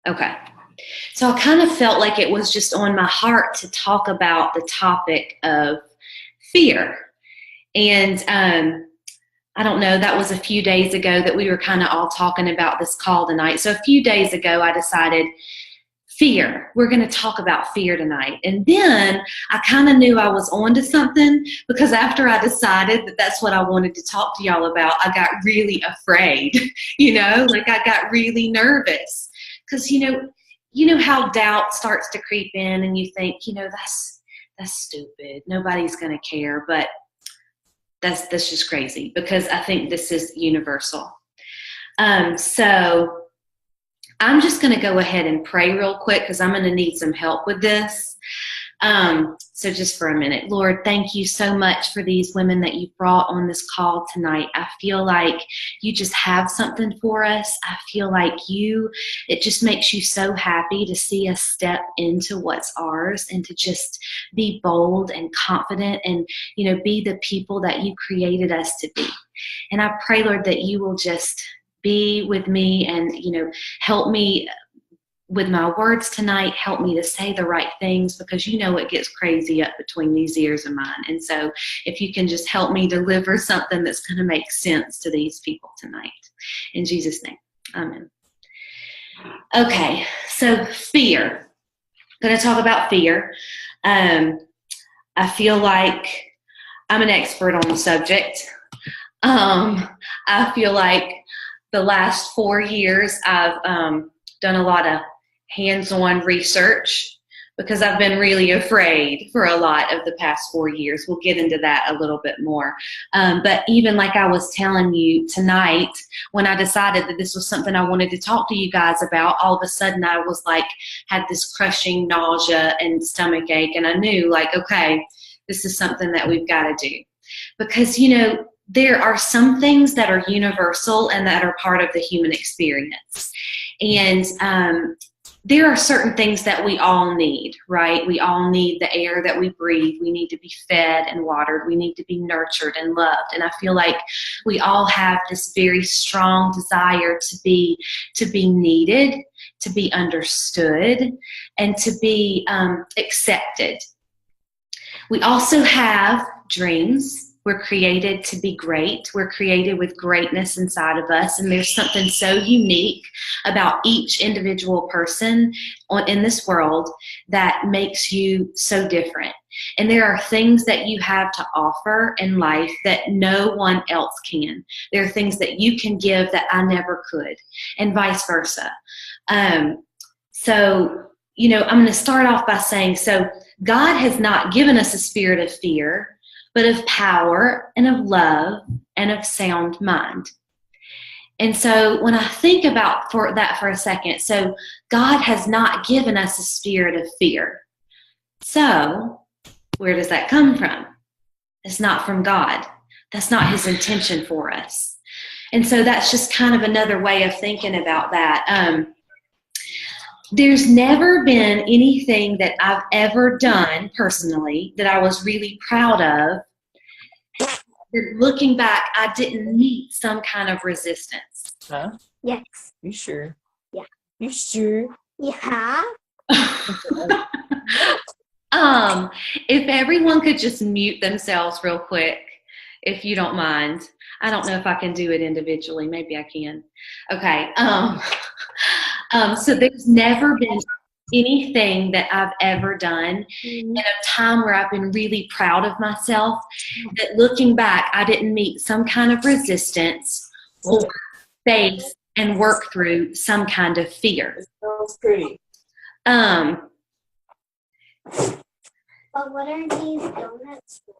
Okay. So I kind of felt like it was just on my heart to talk about the topic of fear. And I don't know, that was a few days ago that we were kind of all talking about this call tonight. So a few days ago, I decided fear. We're going to talk about fear tonight. And then I kind of knew I was onto something, because after I decided that that's what I wanted to talk to y'all about, I got really afraid, like I got really nervous, because, you know how doubt starts to creep in and you think, that's stupid. Nobody's going to care. But that's just crazy, because I think this is universal. So I'm just going to go ahead and pray real quick, because I'm going to need some help with this. So just for a minute. Lord, thank you so much for these women that you brought on this call tonight. I feel like you just have something for us. I feel like it just makes you so happy to see us step into what's ours, and to just be bold and confident, and, be the people that you created us to be. And I pray, Lord, that you will just be with me and, help me with my words tonight. Help me to say the right things, because it gets crazy up between these ears of mine. And so if you can just help me deliver something that's going to make sense to these people tonight. In Jesus' name, amen. Okay, so fear. I'm going to talk about fear. I feel like I'm an expert on the subject. I feel like the last 4 years I've done a lot of hands-on research, because I've been really afraid for a lot of the past 4 years. We'll get into that a little bit more. But even like I was telling you tonight, when I decided that this was something I wanted to talk to you guys about, all of a sudden I was like, had this crushing nausea and stomach ache. And I knew, like, okay, this is something that we've got to do. Because, there are some things that are universal and that are part of the human experience. And there are certain things that we all need, right? We all need the air that we breathe. We need to be fed and watered. We need to be nurtured and loved. And I feel like we all have this very strong desire to be needed, to be understood, and to be accepted. We also have dreams. We're created to be great. We're created with greatness inside of us. And there's something so unique about each individual person in this world that makes you so different. And there are things that you have to offer in life that no one else can. There are things that you can give that I never could, and vice versa. So, I'm going to start off by saying, so God has not given us a spirit of fear, but of power and of love and of sound mind. And so when I think about that for a second, so God has not given us a spirit of fear. So where does that come from? It's not from God. That's not his intention for us. And so that's just kind of another way of thinking about that. There's never been anything that I've ever done personally that I was really proud of, that looking back, I didn't meet some kind of resistance. Huh? Yes. You sure? Yeah. You sure? Yeah. If everyone could just mute themselves real quick, if you don't mind. I don't know if I can do it individually. Maybe I can. Okay. So there's never been anything that I've ever done in a time where I've been really proud of myself, that looking back, I didn't meet some kind of resistance or face and work through some kind of fear. It sounds pretty. But what are these donuts for?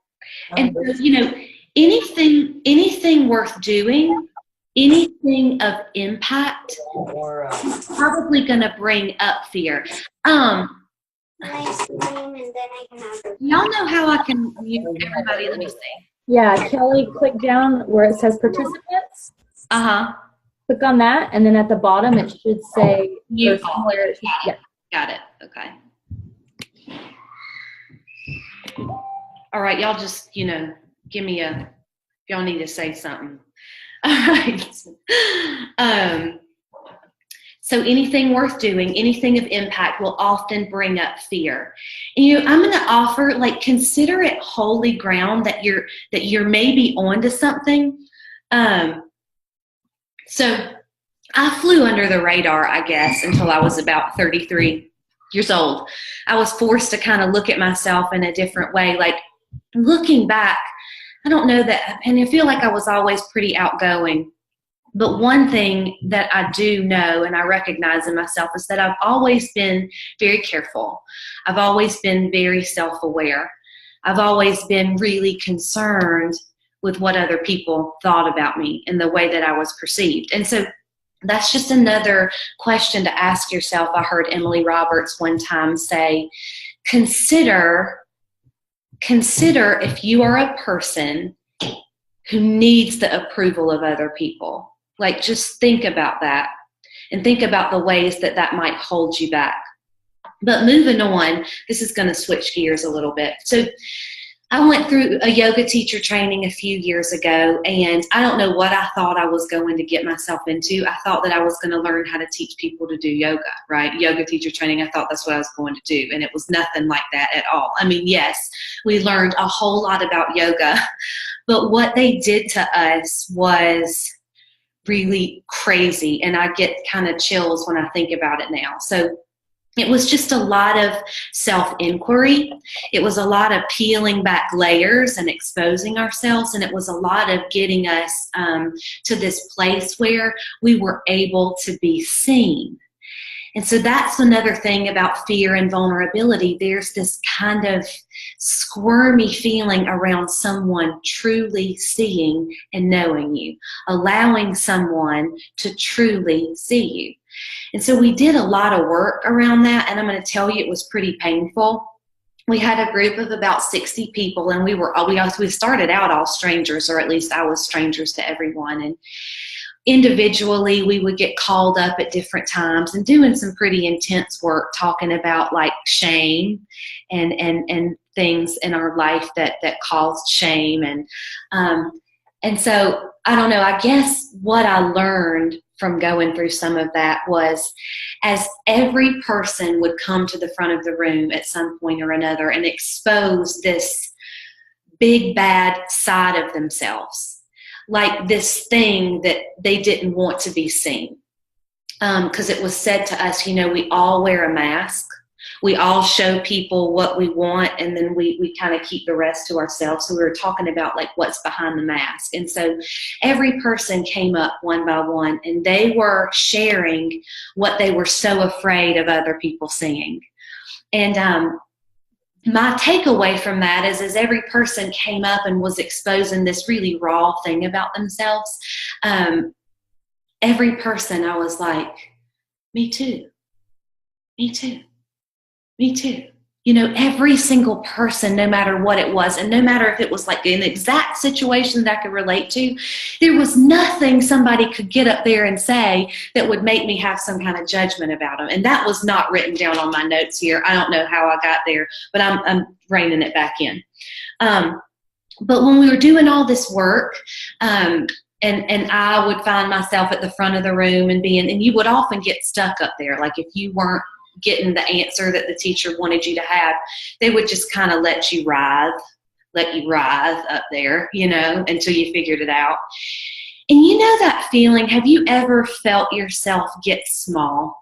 And so, anything worth doing, anything of impact, Or probably going to bring up fear. Ice cream, and then I can have it. Y'all know how I can mute everybody? Let me see. Yeah, Kelly, click down where it says participants. Click on that, and then at the bottom it should say Mute. yeah. Got it. Okay. All right, y'all just, give me if y'all need to say something. All right. So anything worth doing, anything of impact will often bring up fear. And I'm going to offer, like, consider it holy ground that you're maybe onto something. So I flew under the radar, I guess, until I was about 33 years old. I was forced to kind of look at myself in a different way. Like, looking back, I don't know that, and I feel like I was always pretty outgoing. But one thing that I do know and I recognize in myself is that I've always been very careful. I've always been very self-aware. I've always been really concerned with what other people thought about me and the way that I was perceived. And so that's just another question to ask yourself. I heard Emily Roberts one time say, consider if you are a person who needs the approval of other people. Like, just think about that and think about the ways that that might hold you back. But moving on, this is going to switch gears a little bit. So I went through a yoga teacher training a few years ago, and I don't know what I thought I was going to get myself into. I thought that I was going to learn how to teach people to do yoga, right? Yoga teacher training, I thought that's what I was going to do, and it was nothing like that at all. I mean, yes, we learned a whole lot about yoga, but what they did to us was really crazy, and I get kind of chills when I think about it now. So it was just a lot of self-inquiry. It was a lot of peeling back layers and exposing ourselves, and it was a lot of getting us to this place where we were able to be seen. And so that's another thing about fear and vulnerability. There's this kind of squirmy feeling around someone truly seeing and knowing you, allowing someone to truly see you. And so we did a lot of work around that, and I'm going to tell you it was pretty painful. We had a group of about 60 people, and we started out all strangers, or at least I was strangers to everyone. And individually, we would get called up at different times and doing some pretty intense work, talking about like shame and things in our life that caused shame. And so I don't know, I guess what I learned from going through some of that was, as every person would come to the front of the room at some point or another and expose this big bad side of themselves, like this thing that they didn't want to be seen. Because it was said to us, we all wear a mask. We all show people what we want, and then we kind of keep the rest to ourselves. So we were talking about like what's behind the mask. And so every person came up one by one, and they were sharing what they were so afraid of other people seeing. And my takeaway from that is, as every person came up and was exposing this really raw thing about themselves, every person, I was like, me too, me too, me too. Every single person, no matter what it was, and no matter if it was like an exact situation that I could relate to, there was nothing somebody could get up there and say that would make me have some kind of judgment about them. And that was not written down on my notes here. I don't know how I got there, but I'm reining it back in. But when we were doing all this work, and I would find myself at the front of the room and you would often get stuck up there. Like if you weren't getting the answer that the teacher wanted you to have, they would just kind of let you writhe up there, until you figured it out. And that feeling, have you ever felt yourself get small?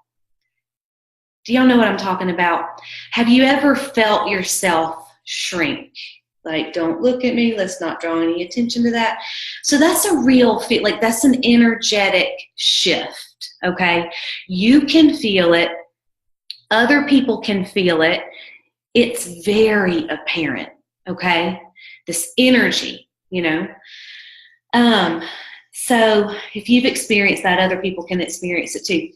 Do y'all know what I'm talking about? Have you ever felt yourself shrink? Like, don't look at me, let's not draw any attention to that. So that's a real feel, like that's an energetic shift, okay? You can feel it. Other people can feel it. It's very apparent, okay? This energy, So if you've experienced that, other people can experience it too.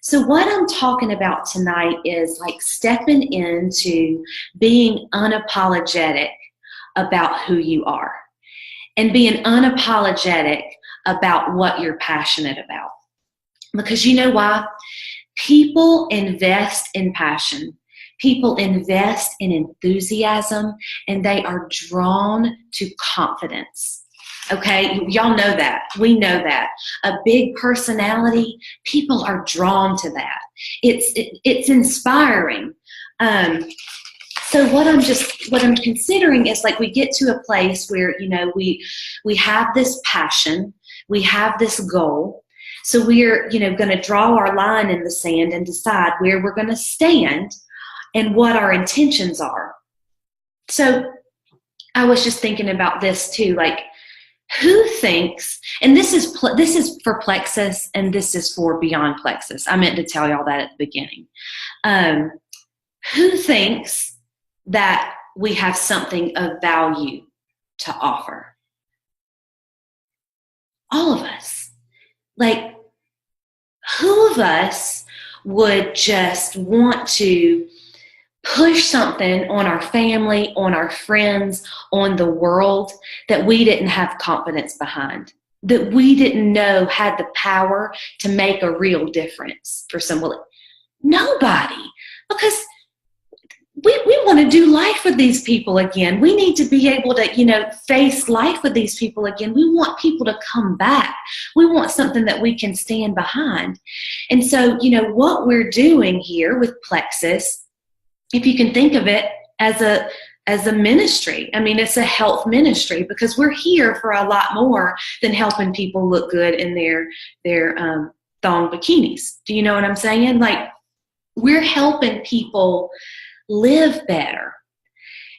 So what I'm talking about tonight is like stepping into being unapologetic about who you are and being unapologetic about what you're passionate about. Because you know why? People invest in passion. People invest in enthusiasm, and they are drawn to confidence. Okay, y'all know that. We know that. A big personality, people are drawn to that. It's inspiring. So what I'm considering is like we get to a place where, you know, we have this passion, we have this goal. So we're, you know, going to draw our line in the sand and decide where we're going to stand and what our intentions are. So I was just thinking about this too, like, who thinks, and this is for Plexus and this is for Beyond Plexus. I meant to tell y'all that at the beginning. Who thinks that we have something of value to offer? All of us. Like, who of us would just want to push something on our family, on our friends, on the world that we didn't have confidence behind, that we didn't know had the power to make a real difference for someone? Nobody. Because we want to do life with these people again. We need to be able to, you know, face life with these people again. We want people to come back. We want something that we can stand behind. And so, you know, what we're doing here with Plexus, if you can think of it as a ministry. I mean, it's a health ministry because we're here for a lot more than helping people look good in their thong bikinis. Do you know what I'm saying? Like, we're helping people live better.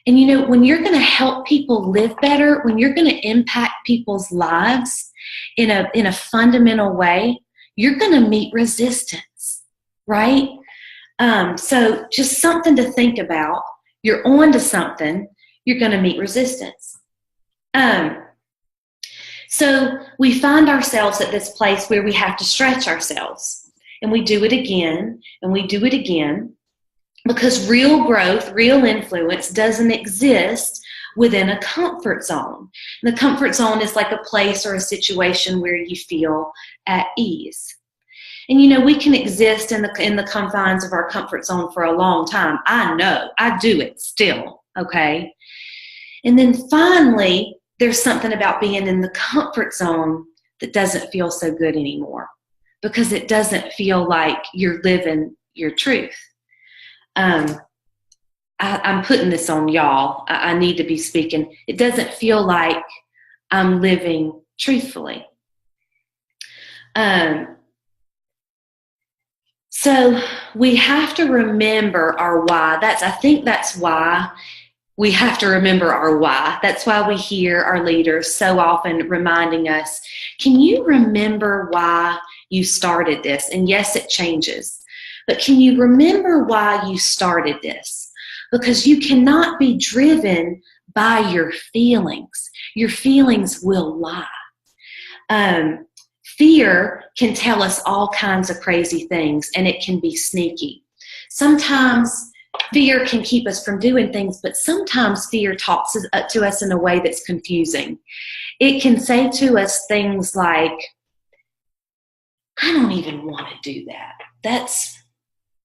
And you know, when you're going to help people live better, when you're going to impact people's lives in a fundamental way, you're going to meet resistance, right? So just something to think about. You're on to something, you're going to meet resistance. So we find ourselves at this place where we have to stretch ourselves, and we do it again, and we do it again, because real growth, real influence doesn't exist within a comfort zone. And the comfort zone is like a place or a situation where you feel at ease. And you know, we can exist in the confines of our comfort zone for a long time. I know, I do it still, okay? And then finally, there's something about being in the comfort zone that doesn't feel so good anymore, because it doesn't feel like you're living your truth. I'm putting this on y'all. I need to be speaking. It doesn't feel like I'm living truthfully. So we have to remember our why. I think that's why we have to remember our why. That's why we hear our leaders so often reminding us, can you remember why you started this? And yes, it changes. But can you remember why you started this? Because you cannot be driven by your feelings. Your feelings will lie. Fear can tell us all kinds of crazy things, and it can be sneaky. Sometimes fear can keep us from doing things, but sometimes fear talks to us in a way that's confusing. It can say to us things like, I don't even want to do that. That's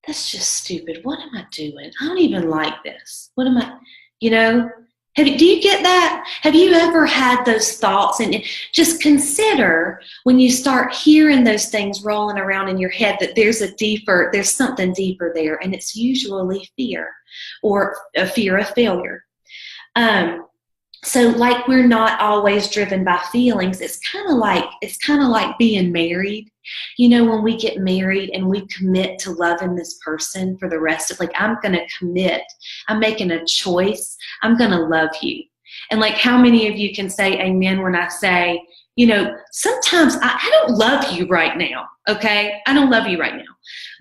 just stupid. What am I doing? I don't even like this. What am I, you know? Do you get that? Have you ever had those thoughts? And just consider when you start hearing those things rolling around in your head that there's something deeper there, and it's usually fear, or a fear of failure. So like, we're not always driven by feelings. It's kind of like being married. You know, when we get married and we commit to loving this person for the rest of, like, I'm going to commit. I'm making a choice. I'm going to love you. And like, how many of you can say amen when I say, you know, sometimes I don't love you right now. Okay. I don't love you right now,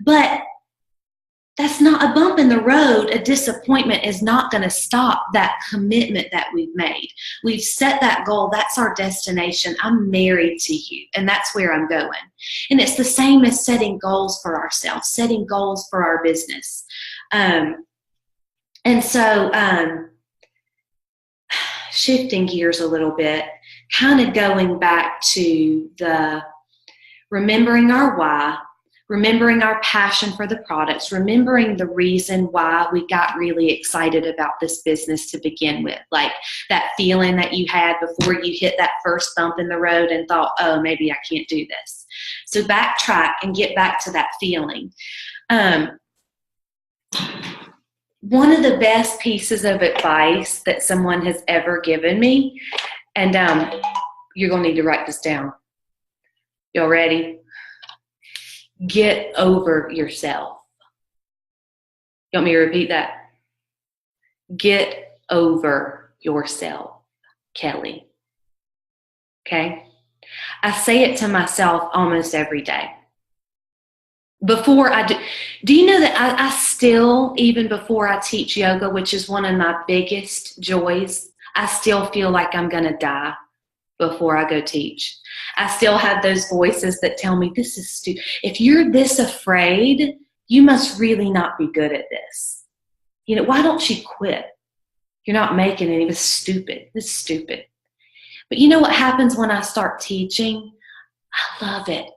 but that's not a bump in the road. A disappointment is not going to stop that commitment that we've made. We've set that goal. That's our destination. I'm married to you, and that's where I'm going. And it's the same as setting goals for ourselves, setting goals for our business. And so shifting gears a little bit, kind of going back to the remembering our why, remembering our passion for the products, remembering the reason why we got really excited about this business to begin with, like that feeling that you had before you hit that first bump in the road and thought, oh, maybe I can't do this. So backtrack and get back to that feeling. One of the best pieces of advice that someone has ever given me, and you're going to need to write this down. Y'all ready? Get over yourself. You want me to repeat that? Get over yourself, Kelly. Okay? I say it to myself almost every day. Before I do you know that I still, even before I teach yoga, which is one of my biggest joys, I still feel like I'm going to die before I go teach. I still have those voices that tell me, this is stupid. If you're this afraid, you must really not be good at this. You know, why don't you quit? You're not making any of this stupid. This is stupid. But you know what happens when I start teaching? I love it.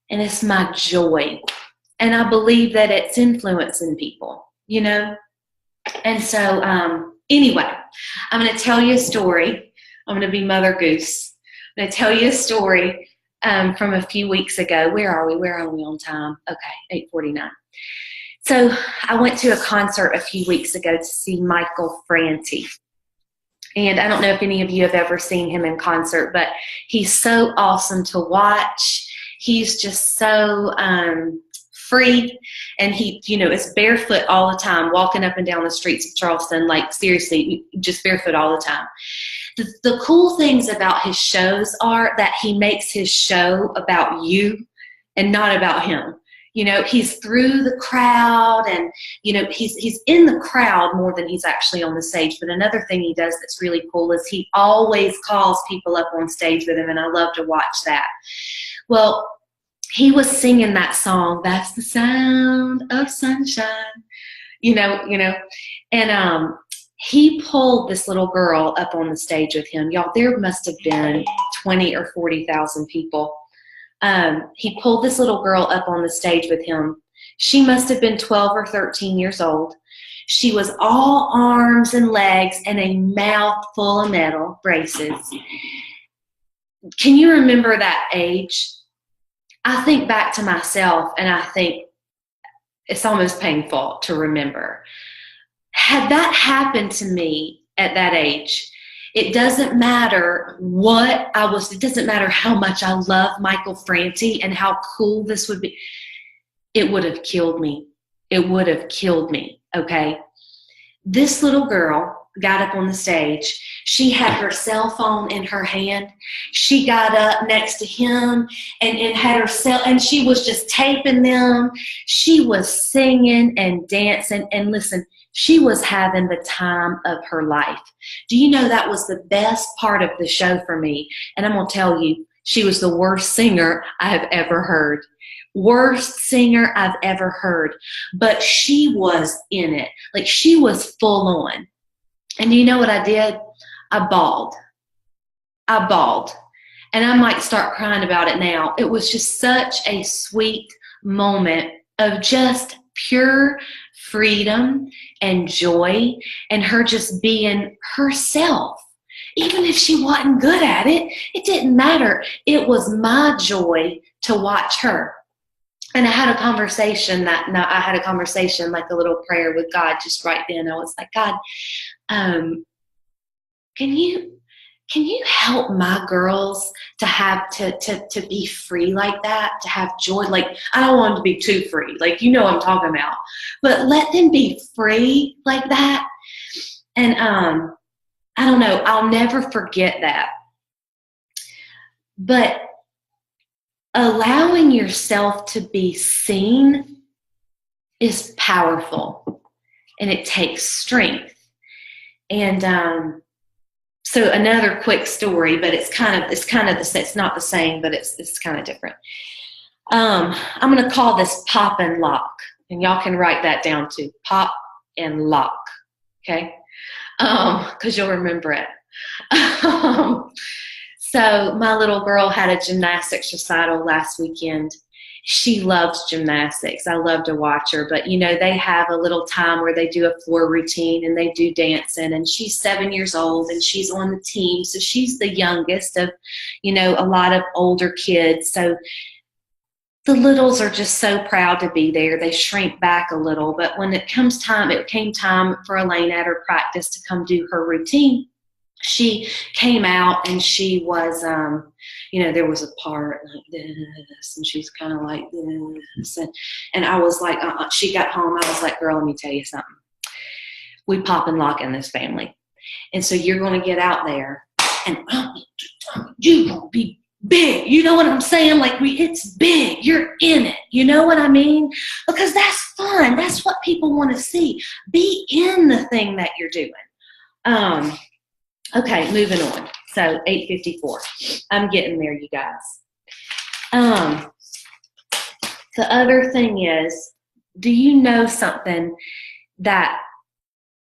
And it's my joy. And I believe that it's influencing people, you know? And so, anyway, I'm going to tell you a story. I'm going to be Mother Goose. I'm going to tell you a story from a few weeks ago. Where are we? Where are we on time? Okay, 8:49. So I went to a concert a few weeks ago to see Michael Franti. And I don't know if any of you have ever seen him in concert, but he's so awesome to watch. He's just so free, and he, you know, is barefoot all the time, walking up and down the streets of Charleston, like seriously, just barefoot all the time. The cool things about his shows are that he makes his show about you and not about him. You know, he's through the crowd, and, you know, he's in the crowd more than he's actually on the stage. But another thing he does that's really cool is he always calls people up on stage with him, and I love to watch that. Well, he was singing that song, That's the Sound of Sunshine, you know, and he pulled this little girl up on the stage with him. Y'all, there must have been 20 or 40,000 people. He pulled this little girl up on the stage with him. She must have been 12 or 13 years old. She was all arms and legs and a mouth full of metal braces. Can you remember that age? I think back to myself, and I think it's almost painful to remember. Had that happened to me at that age, it doesn't matter what I was, it doesn't matter how much I love Michael Franti and how cool this would be, it would have killed me. It would have killed me, okay? This little girl got up on the stage. She had her cell phone in her hand. She got up next to him and had her cell, and she was just taping them. She was singing and dancing, and listen, she was having the time of her life. Do you know that was the best part of the show for me? And I'm going to tell you, she was the worst singer I have ever heard. Worst singer I've ever heard. But she was in it. Like, she was full on. And you know what I did? I bawled. I bawled. And I might start crying about it now. It was just such a sweet moment of just pure freedom and joy, and her just being herself. Even if she wasn't good at it, it didn't matter. It was my joy to watch her. And I had a conversation like a little prayer with God just right then. I was like, God, can you help my girls to have to be free like that, to have joy? Like, I don't want them to be too free, like, you know what I'm talking about, but let them be free like that. And I don't know, I'll never forget that. But allowing yourself to be seen is powerful, and it takes strength. And so another quick story, but it's not the same, but it's kind of different. I'm going to call this Pop and Lock, and y'all can write that down too. Pop and Lock, okay? Because you'll remember it. So my little girl had a gymnastics recital last weekend, she loves gymnastics. I love to watch her, but they have a little time where they do a floor routine and they do dancing, and she's 7 years old and she's on the team. So she's the youngest of, a lot of older kids. So the littles are just so proud to be there. They shrink back a little, but when it came time for Elaine at her practice to come do her routine, she came out and she was, there was a part like this, and she's kind of like this. And I was like, she got home. I was like, girl, let me tell you something. We pop and lock in this family. And so you're going to get out there and you're going to be big. You know what I'm saying? Like, it's big. You're in it. You know what I mean? Because that's fun. That's what people want to see. Be in the thing that you're doing. Okay, moving on. So 8:54. I'm getting there, you guys. The other thing is, do you know something that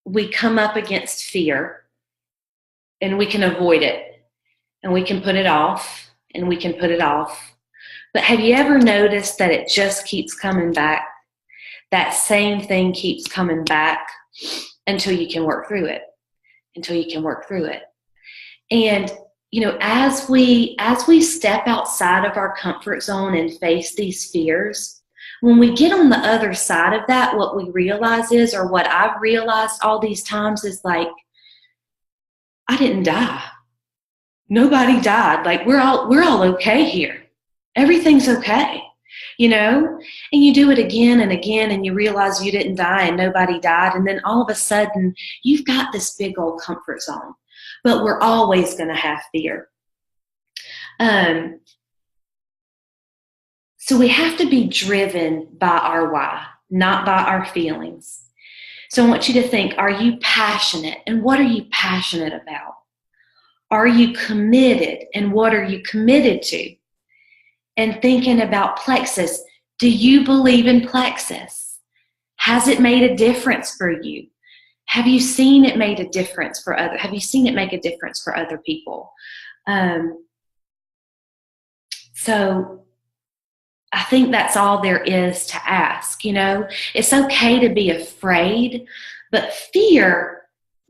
we come up against fear and we can avoid it and we can put it off and we can put it off. But have you ever noticed that it just keeps coming back? That same thing keeps coming back until you can work through it. And, as we step outside of our comfort zone and face these fears, when we get on the other side of that, what we realize is, or what I've realized all these times is, like, I didn't die. Nobody died. Like, we're all okay here. Everything's okay. And you do it again and again, and you realize you didn't die and nobody died. And then all of a sudden you've got this big old comfort zone, but we're always going to have fear. So we have to be driven by our why, not by our feelings. So I want you to think, are you passionate? And what are you passionate about? Are you committed? And what are you committed to? And thinking about Plexus, do you believe in Plexus? Has it made a difference for you? Have you seen it make a difference for other people? So I think that's all there is to ask. It's okay to be afraid, but fear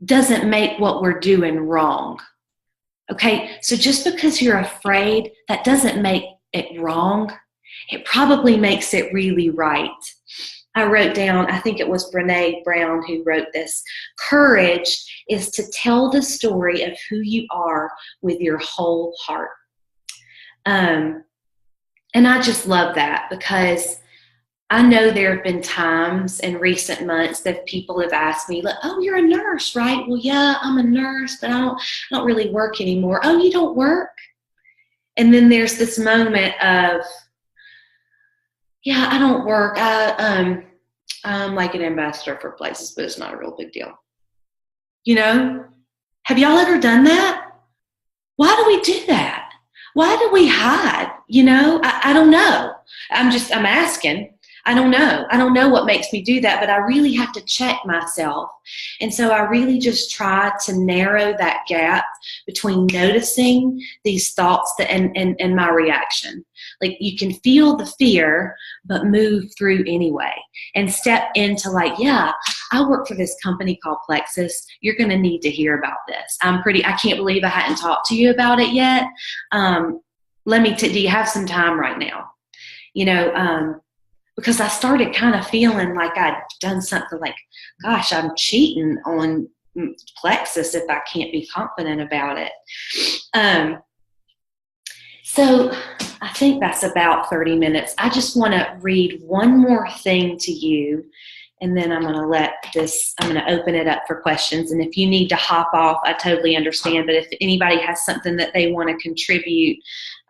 doesn't make what we're doing wrong. Okay, so just because you're afraid, that doesn't make it wrong. It probably makes it really right. I wrote down, I think it was Brene Brown who wrote this, courage is to tell the story of who you are with your whole heart. And I just love that, because I know there have been times in recent months that people have asked me, like, oh, you're a nurse, right? Well, yeah, I'm a nurse, but I don't really work anymore. Oh, you don't work? And then there's this moment of, yeah, I don't work. I'm like an ambassador for Places, but it's not a real big deal. Have y'all ever done that? Why do we do that? Why do we hide? I don't know. I'm asking. I don't know. I don't know what makes me do that, but I really have to check myself. And so I really just try to narrow that gap between noticing these thoughts and my reaction. Like, you can feel the fear, but move through anyway and step into, like, yeah, I work for this company called Plexus. You're going to need to hear about this. I can't believe I hadn't talked to you about it yet. Do you have some time right now? Because I started kind of feeling like I'd done something, like, gosh, I'm cheating on Plexus if I can't be confident about it. So I think that's about 30 minutes. I just want to read one more thing to you, and then I'm going to open it up for questions. And if you need to hop off, I totally understand. But if anybody has something that they want to contribute,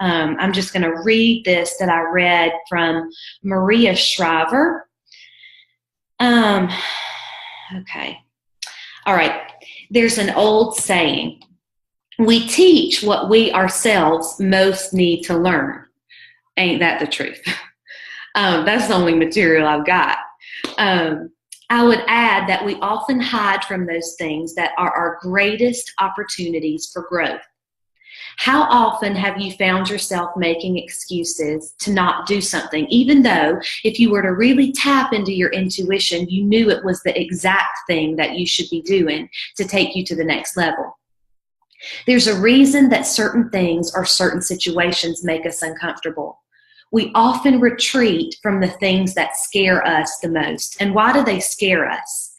I'm just going to read this that I read from Maria Shriver. Okay. All right. There's an old saying, we teach what we ourselves most need to learn. Ain't that the truth? That's the only material I've got. I would add that we often hide from those things that are our greatest opportunities for growth. How often have you found yourself making excuses to not do something, even though if you were to really tap into your intuition, you knew it was the exact thing that you should be doing to take you to the next level? There's a reason that certain things or certain situations make us uncomfortable. We often retreat from the things that scare us the most. And why do they scare us?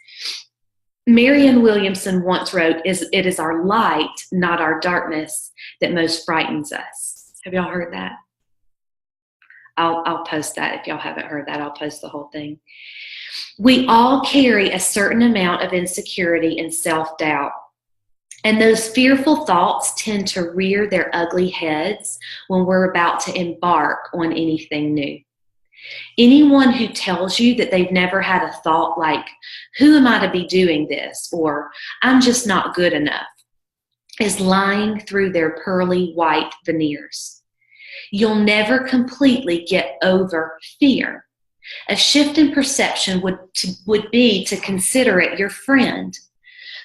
Marianne Williamson once wrote, "It is our light, not our darkness, that most frightens us." Have y'all heard that? I'll post that. If y'all haven't heard that, I'll post the whole thing. We all carry a certain amount of insecurity and self-doubt. And those fearful thoughts tend to rear their ugly heads when we're about to embark on anything new. Anyone who tells you that they've never had a thought like, "Who am I to be doing this?" or "I'm just not good enough," is lying through their pearly white veneers. You'll never completely get over fear. A shift in perception would be to consider it your friend.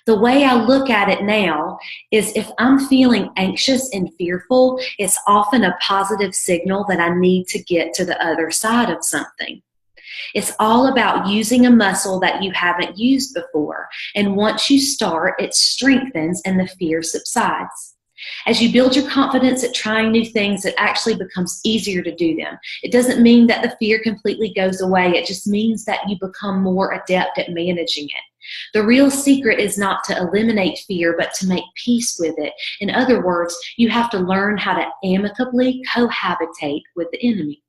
The way I look at it now is if I'm feeling anxious and fearful, it's often a positive signal that I need to get to the other side of something. It's all about using a muscle that you haven't used before. And once you start, it strengthens and the fear subsides. As you build your confidence at trying new things, it actually becomes easier to do them. It doesn't mean that the fear completely goes away. It just means that you become more adept at managing it. The real secret is not to eliminate fear, but to make peace with it. In other words, you have to learn how to amicably cohabitate with the enemy.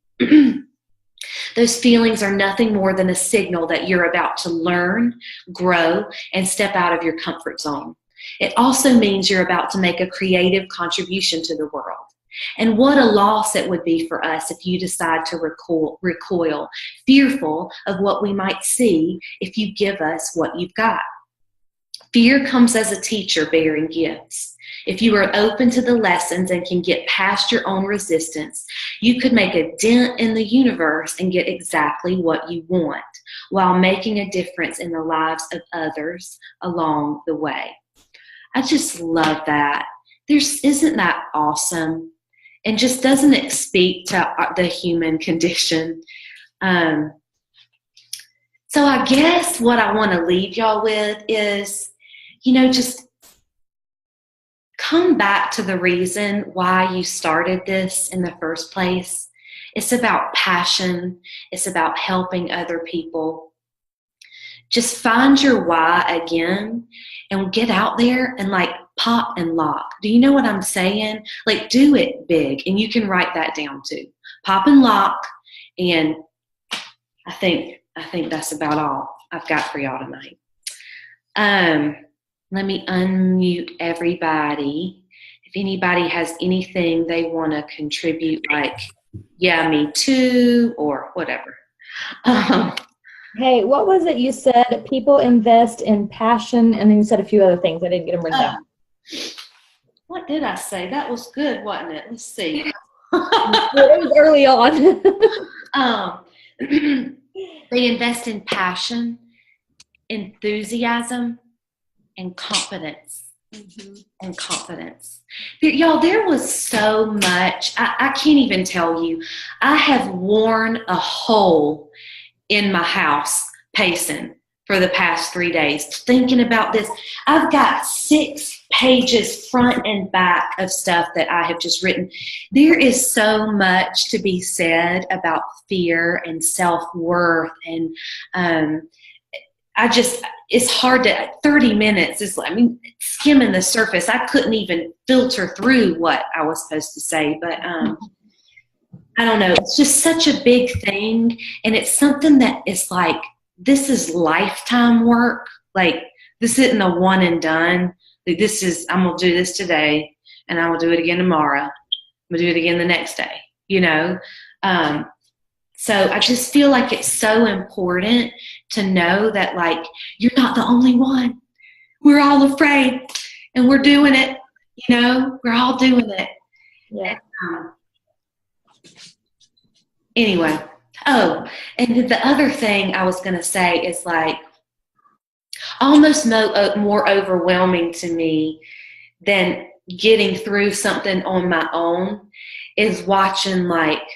Those feelings are nothing more than a signal that you're about to learn, grow, and step out of your comfort zone. It also means you're about to make a creative contribution to the world. And what a loss it would be for us if you decide to recoil, fearful of what we might see if you give us what you've got. Fear comes as a teacher bearing gifts. If you are open to the lessons and can get past your own resistance, you could make a dent in the universe and get exactly what you want, while making a difference in the lives of others along the way. I just love that. Isn't that awesome? And just doesn't it speak to the human condition? So I guess what I want to leave y'all with is, just come back to the reason why you started this in the first place. It's about passion. It's about helping other people. Just find your why again and get out there and pop and lock. Do you know what I'm saying? Do it big, and you can write that down too. Pop and lock, and I think that's about all I've got for y'all tonight. Let me unmute everybody. If anybody has anything they want to contribute, yeah, me too, or whatever. Hey, what was it you said? People invest in passion, and then you said a few other things. I didn't get them written down. What did I say? That was good, wasn't it? Let's see. It was early on. They invest in passion, enthusiasm, and confidence. And confidence. Y'all, there was so much. I can't even tell you. I have worn a hole in my house pacing for the past 3 days, thinking about this. I've got 6 pages front and back of stuff that I have just written. There is so much to be said about fear and self-worth, and it's hard to, 30 minutes is, skimming the surface. I couldn't even filter through what I was supposed to say, but I don't know. It's just such a big thing, and it's something that is this is lifetime work. This isn't a one and done. This is, I'm going to do this today, and I will do it again tomorrow. I'm going to do it again the next day, So I just feel like it's so important to know that, you're not the only one. We're all afraid, and we're doing it. We're all doing it. Yeah. Anyway. Oh, and the other thing I was going to say is almost more overwhelming to me than getting through something on my own is watching like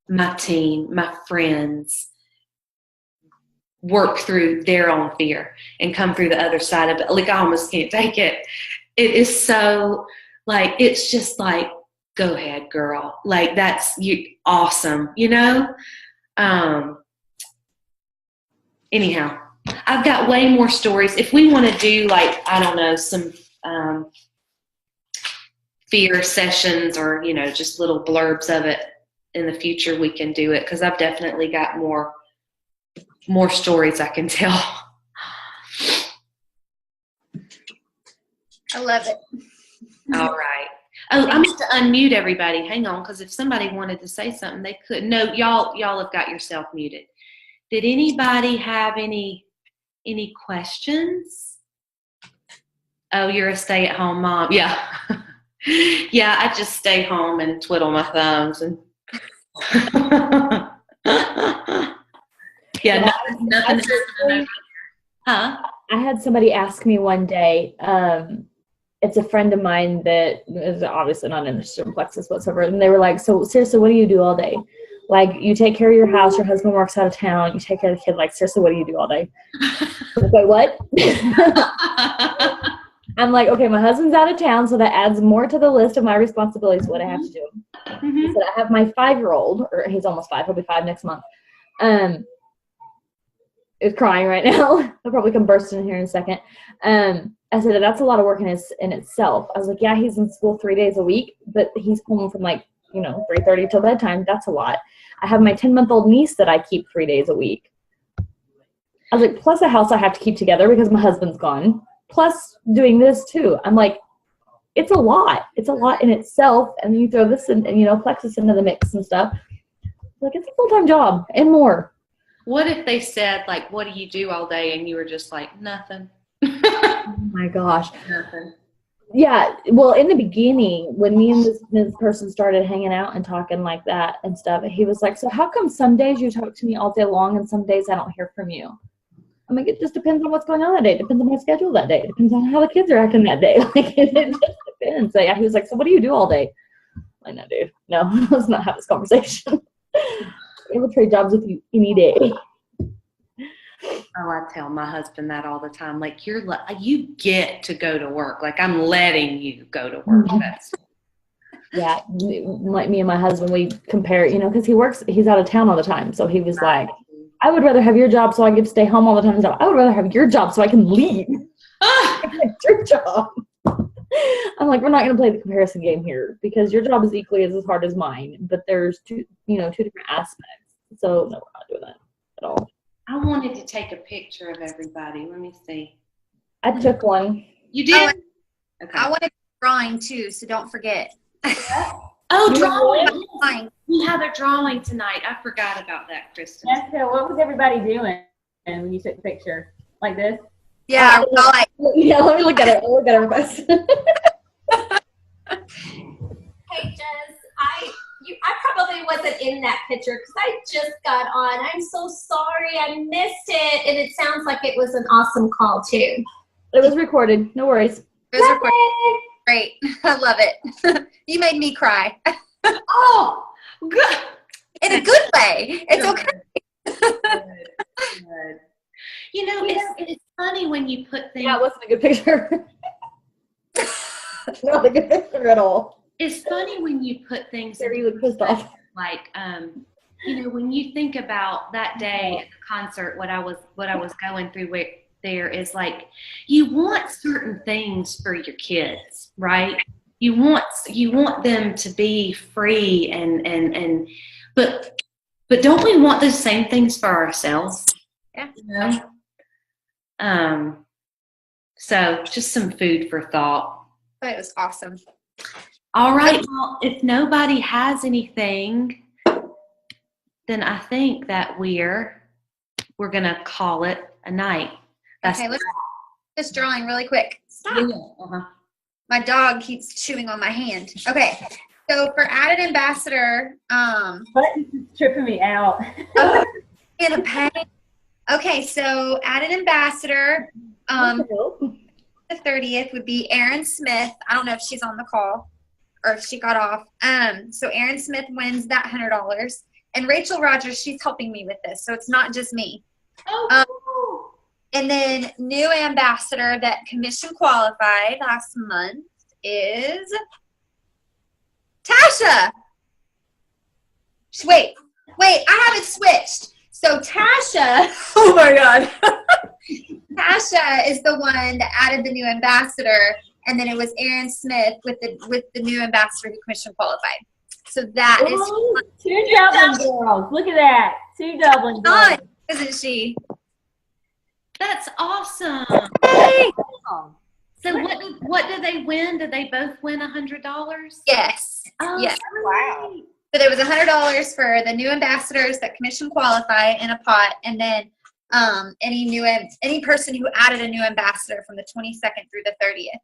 my team, my friends work through their own fear and come through the other side of it. Like I almost can't take it. It is so like, it's just like, go ahead, girl. Like that's awesome, you know? Anyhow, I've got way more stories. If we want to do like, I don't know, some fear sessions or, you know, just little blurbs of it in the future, we can do it because I've definitely got more stories I can tell. I love it. All right. Oh, I meant to unmute everybody. Hang on, because if somebody wanted to say something, they could. No, y'all have got yourself muted. Did anybody have any questions? Oh, you're a stay-at-home mom. Yeah. Yeah, I just stay home and twiddle my thumbs and yeah, nothing. Huh? I had somebody ask me one day, it's a friend of mine that is obviously not interested in Plexus whatsoever, and they were like, so seriously, what do you do all day? Like, you take care of your house, your husband works out of town, you take care of the kid, like, seriously, what do you do all day? Wait, what? I'm like, okay, my husband's out of town, so that adds more to the list of my responsibilities, what I have to do. Mm-hmm. So I have my 5-year-old, or he's almost 5, he'll be 5 next month, is crying right now. He'll probably come bursting in here in a second. I said, that's a lot of work in itself. I was like, yeah, he's in school 3 days a week, but he's home from like, 3:30 till bedtime. That's a lot. I have my 10-month-old niece that I keep 3 days a week. I was like, plus a house I have to keep together because my husband's gone, plus doing this too. I'm like, it's a lot. It's a lot in itself. And then you throw this and Plexus into the mix and stuff. Like, it's a full-time job and more. What if they said, like, what do you do all day? And you were just like, nothing. Oh my gosh. Nothing. Yeah. Well, in the beginning, when me and this person started hanging out and talking like that and stuff, he was like, so how come some days you talk to me all day long and some days I don't hear from you? I'm like, it just depends on what's going on that day. It depends on my schedule that day. It depends on how the kids are acting that day. Like, it just depends. So, yeah, he was like, so what do you do all day? I'm like, no, dude. No, let's not have this conversation. I will trade jobs with you any day. Oh, I tell my husband that all the time. Like, you get to go to work. Like, I'm letting you go to work. Mm-hmm. Yeah, like me and my husband, we compare, because he's out of town all the time. So he was like, I would rather have your job so I get to stay home all the time. So I would rather have your job so I can leave. Your job. I'm like, we're not going to play the comparison game here because your job is equally as hard as mine, but there's two different aspects. So no, we're not doing that at all. I wanted to take a picture of everybody. Let me see. I took one. You did? Okay. I wanted drawing too, so don't forget. Oh, drawing. We have a drawing tonight. I forgot about that, Kristen. Yes, so what was everybody doing when you took the picture? Like this? Yeah, yeah, let me look at it. I'll look at everybody. Hey, Jess, I probably wasn't in that picture because I just got on. I'm so sorry. I missed it. And it sounds like it was an awesome call, too. It was recorded. No worries. It was recorded. Great. I love it. You made me cry. Oh, good. In a good way. It's okay. Good. It's funny when you put things. Yeah, it wasn't a good picture. Not a good picture at all. It's funny when you put things. There, you look pissed off. Like, when you think about that day at the concert, what I was going through there is like, you want certain things for your kids, right? You want them to be free but don't we want the same things for ourselves? Yeah. So just some food for thought. But it was awesome. All right. Well, if nobody has anything, then I think that we're gonna call it a night. Okay, let's just drawing really quick. Stop. Uh-huh. My dog keeps chewing on my hand. Okay, so for added ambassador, What is tripping me out? in a pain. Okay, so added ambassador, the 30th would be Erin Smith. I don't know if she's on the call or if she got off. So Erin Smith wins that $100. And Rachel Rogers, she's helping me with this, so it's not just me. Oh, And then new ambassador that commission qualified last month is Tasha. Wait, I have it switched. So Tasha, Oh my God. Tasha is the one that added the new ambassador, and then it was Erin Smith with the new ambassador who commission qualified. So that is Ooh, 2 Dublin girls. Look at that. 2 Dublin girls. fun, isn't she? that's awesome. So what do they win? Did they both win $100? Yes. Oh, Yes. Wow. So there was $100 for the new ambassadors that commission qualify in a pot, and then any person who added a new ambassador from the 22nd through the 30th.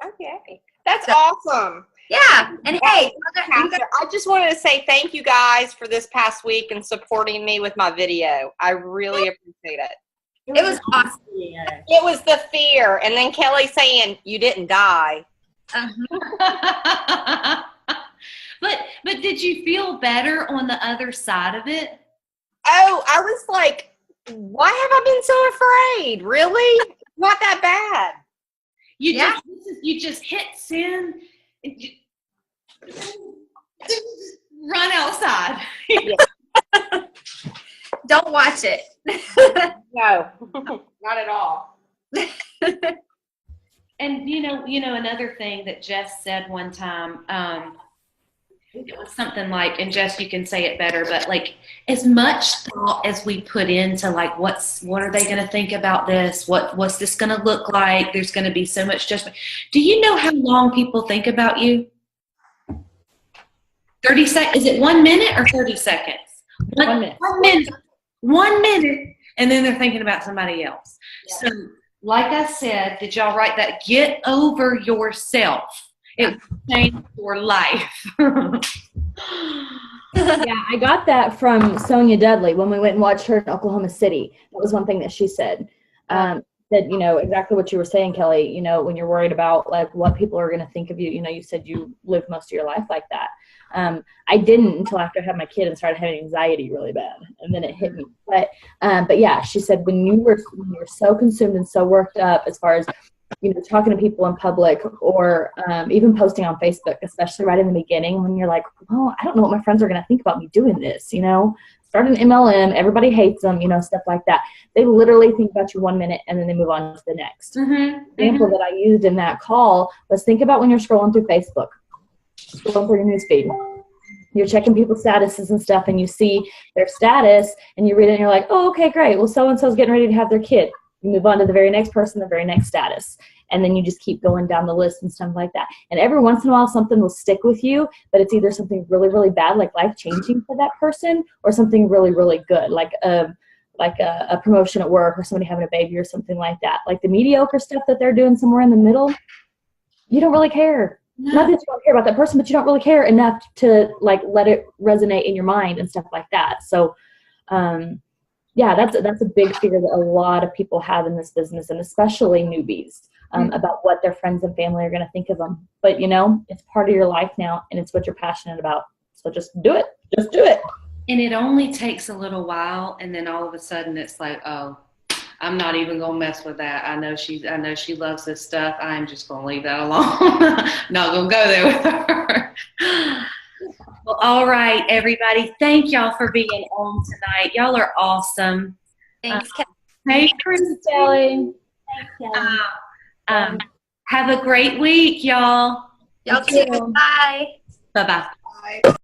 Okay. That's awesome. Yeah, and hey, I just wanted to say thank you guys for this past week and supporting me with my video. I really appreciate it. it was awesome. It was the fear, and then Kelly saying you didn't die. But did you feel better on the other side of it? Oh, I was like, why have I been so afraid? Really? Not that bad. You just hit send and run outside. Don't watch it. No, not at all. And you know another thing that Jess said one time, it was something like, and Jess, you can say it better, but like as much thought as we put into like what are they going to think about this? What's this going to look like? There's going to be so much judgment. Do you know how long people think about you? 30 seconds? Is it 1 minute or 30 seconds? 1 minute. 1 minute. 1 minute, and then they're thinking about somebody else. Yeah. So, like I said, did y'all write that? Get over yourself. It will change your life. Yeah, I got that from Sonia Dudley when we went and watched her in Oklahoma City. That was one thing that she said. That, exactly what you were saying, Kelly, when you're worried about like what people are going to think of you, you said you lived most of your life like that. I didn't until after I had my kid and started having anxiety really bad, and then it hit me. But yeah, she said when you were so consumed and so worked up as far as talking to people in public or even posting on Facebook, especially right in the beginning when you're like, oh, I don't know what my friends are going to think about me doing this, start an MLM, everybody hates them, stuff like that. They literally think about you 1 minute and then they move on to the next. Mm-hmm. Example that I used in that call was think about when you're scrolling through Facebook, scrolling through your newsfeed. You're checking people's statuses and stuff and you see their status and you read it and you're like, oh, okay, great. Well, so-and-so's getting ready to have their kid. You move on to the very next person, the very next status. And then you just keep going down the list and stuff like that. And every once in a while, something will stick with you, but it's either something really, really bad, like life-changing for that person, or something really, really good, like a promotion at work or somebody having a baby or something like that. Like the mediocre stuff that they're doing somewhere in the middle, you don't really care. No. Not that you don't care about that person, but you don't really care enough to like let it resonate in your mind and stuff like that. So, yeah, that's a big fear that a lot of people have in this business, and especially newbies, about what their friends and family are going to think of them. But, it's part of your life now, and it's what you're passionate about. So just do it. Just do it. And it only takes a little while, and then all of a sudden it's like, oh, I'm not even going to mess with that. I know she loves this stuff. I'm just going to leave that alone. Not going to go there with her. Well, all right, everybody. Thank y'all for being on tonight. Y'all are awesome. Thanks, Kelly. Hey, Christy. Have a great week, y'all. Y'all too. Bye. Bye-bye. Bye.